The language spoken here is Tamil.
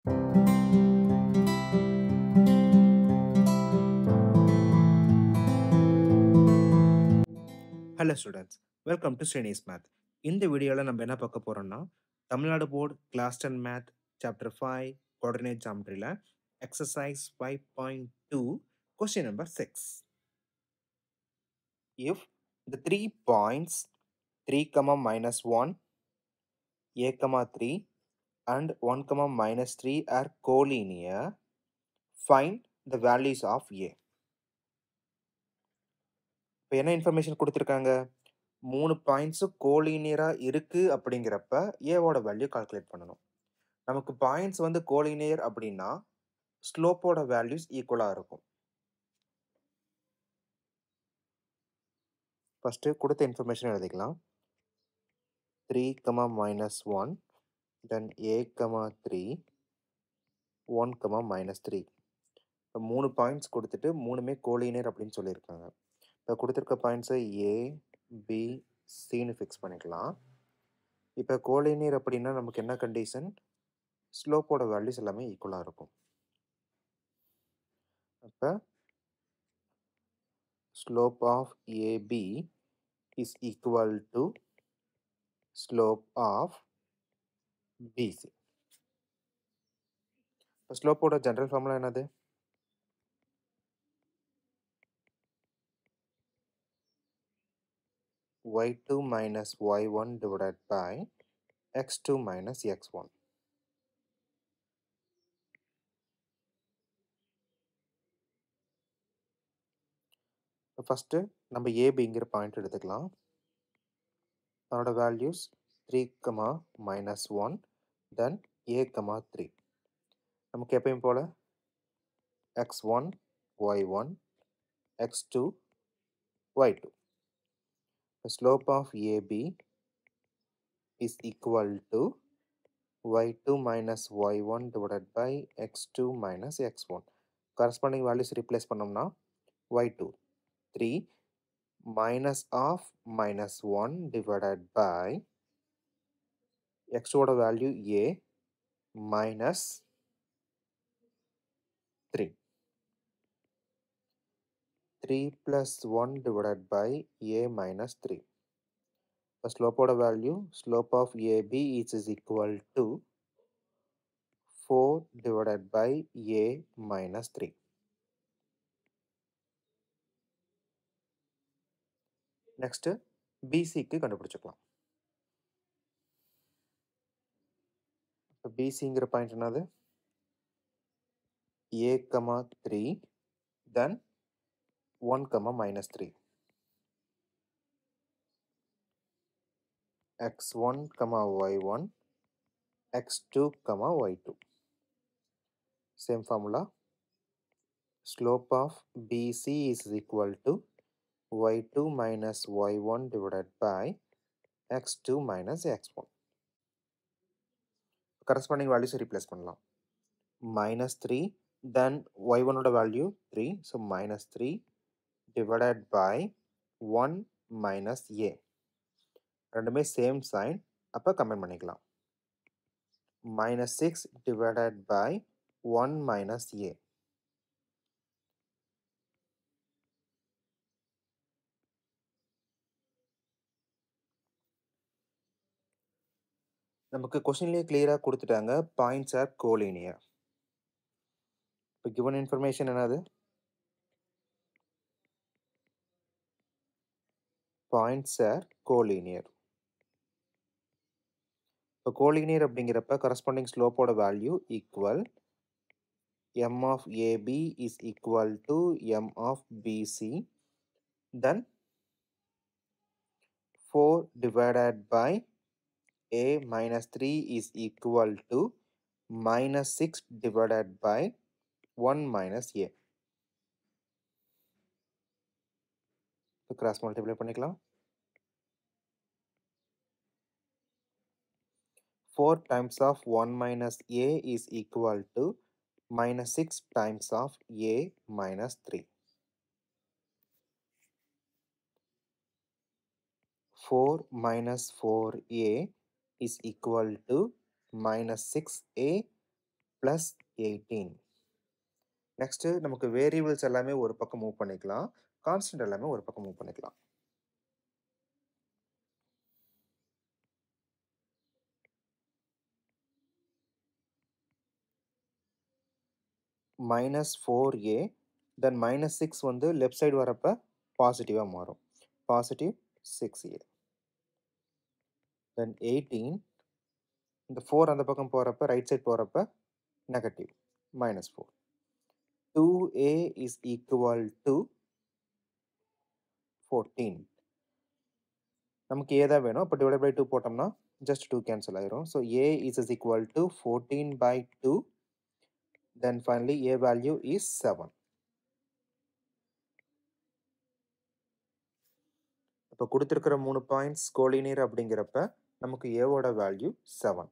Hello students, welcome to SRINI'S Math. இந்த வீடியோவில் நம்ம என்ன பார்க்க போறோம்னா Tamil Nadu board class 10 math chapter 5 coordinate ஜாமெட்ரியில் exercise 5.2 question number 6. If the 3 points 3, minus 1, a, 3 and 1, minus 3 are collinear, find the values of a. இப்போ என்ன இன்ஃபர்மேஷன் கொடுத்துருக்காங்க? 3 பாயிண்ட்ஸும் கோலீனியராக இருக்குது அப்படிங்கிறப்ப ஏவோட வேல்யூ கால்குலேட் பண்ணணும். நமக்கு பாயிண்ட்ஸ் வந்து கோலீனியர் அப்படின்னா ஸ்லோப்போட வேல்யூஸ் ஈக்குவலாக இருக்கும். ஃபஸ்ட்டு கொடுத்த இன்ஃபர்மேஷன் எழுதிக்கலாம். 3, minus 1, then a, 3, 1, minus 3. இப்போ 3 பாயிண்ட்ஸ் கொடுத்துட்டு 3மே கோலீனியர் அப்படின்னு சொல்லியிருக்காங்க. இப்போ கொடுத்துருக்க பாயிண்ட்ஸை ஏ, பி, சின்னு ஃபிக்ஸ் பண்ணிக்கலாம். இப்போ கோலினியர் அப்படின்னா நமக்கு என்ன கண்டிஷன்? ஸ்லோப்போட வேல்யூஸ் எல்லாமே ஈக்குவலாக இருக்கும். அப்போ slope of AB is equal to slope of BC. இப்போ ஸ்லோப்போட ஜென்ரல் ஃபார்முலா என்னது? y2 minus y1 divided by x2 minus x1. First நம்ம ஏபிங்கிற பாயிண்ட் எடுத்துக்கலாம். அதோட வேல்யூஸ் 3, minus 1, then a, 3. நமக்கு எப்பயும் போல் x1, y1, x2, y2. The slope of AB is equal to y2 minus y1 divided by x2 minus x1. Corresponding values replace பண்ணோம்னா y2 3 minus of minus 1 divided by x2 ஓட value a minus 3. 3 plus 1 divided by a minus 3. The slope of the value, slope of AB is equal to 4 divided by a minus 3. Next, BCக்கு கண்டுபிடிச்சுக்கலாம். BCங்கிற point என்னது? a, 3, then 1, minus 3. x1, y1, x2, y2. Same formula. Slope of BC is equal to y2 minus y1 divided by x2 minus x1. Corresponding values replace பண்ணலாம். Minus 3, then y1 ஓட value 3, so minus 3 divided by 1 minus a. ரெண்டுமே சேம் சைன், அப்போ கம்பைன் பண்ணிக்கலாம். minus 6 divided by 1 minus a. நமக்கு கொஸ்டின்லேயே கிளியராக கொடுத்துட்டாங்க, பாயிண்ட்ஸ் ஆர் கோலினியர். இப்போ கிவன் இன்ஃபர்மேஷன் என்னது? Points are collinear. இப்போ கோலினியர் அப்படிங்கிறப்ப கரஸ்பாண்டிங் ஸ்லோப்போட value equal m of AB is equal to m of BC, then 4 divided by a minus 3 is equal to minus 6 divided by 1 minus a. So cross multiply பண்ணிக்கலாம். 4 times of 1 minus a is equal to minus 6 times of a minus 3. 4 minus 4a is equal to minus 6a plus 18. Next நமக்கு வேரியபிள்ஸ் எல்லாமே ஒரு பக்கம் மூவ் பண்ணிக்கலாம். கான்ஸ்டன்ட் எல்லாமே ஒரு பக்கம் மூவ் பண்ணிக்கலாம். -4a தென் -6 வந்து லெஃப்ட் சைடு வரப்ப பாசிட்டிவா மாறும். Positive 6a. தென் 18 இந்த 4 அந்த பக்கம் போறப்ப ரைட் சைடு போறப்ப negative -4. 2a is equal to 14. நமக்கு a தான் வேணும். அப்ப டிவைடட் பை 2 போட்டோம்னா ஜஸ்ட் 2 கேன்சல் ஆயிரும். So a is equal to 14/2. Then finally a value is 7. இப்போ கொடுத்திருக்கிற 3 பாயிண்ட்ஸ் கோலினியர் அப்படிங்கிறப்ப நமக்கு a ஓட வேல்யூ 7.